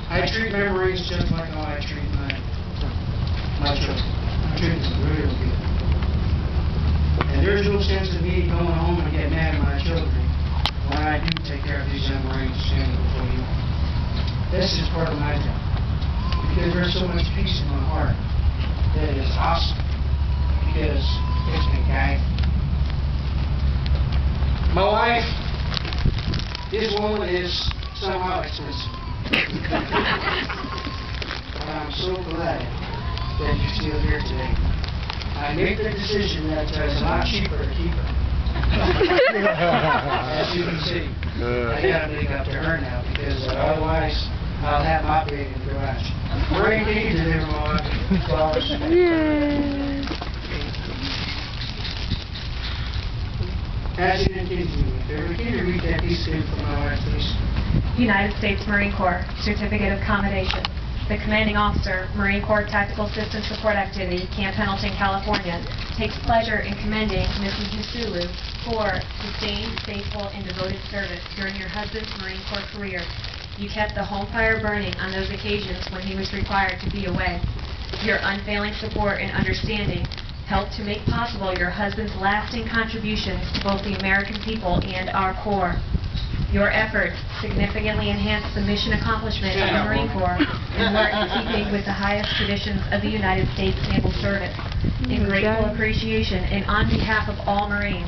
I treat my Marines just like how I treat my children. I treat them really good. And there's no sense in me going home and getting mad at my children when I do take care of these young Marines standing before you. This is part of my job. Because there's so much peace in my heart that is awesome. Because it's been guided. My wife, this woman is somehow expensive. But I'm so glad that you're still here today. I made the decision that it's a lot cheaper to keep her. As you can see, I gotta make up to her now because otherwise I'll have my big in the garage. Bring me to them, my wife. As you continue, can you read that piece again for my wife, please? United States Marine Corps Certificate of Commendation. The Commanding Officer, Marine Corps Tactical System Support Activity, Camp Pendleton, California, takes pleasure in commending Mrs. Niusulu for sustained, faithful, and devoted service during your husband's Marine Corps career. You kept the home fire burning on those occasions when he was required to be away. Your unfailing support and understanding helped to make possible your husband's lasting contributions to both the American people and our Corps. Your efforts significantly enhanced the mission accomplishment of the Marine Corps and were in keeping with the highest traditions of the United States Naval Service. In grateful appreciation and on behalf of all Marines,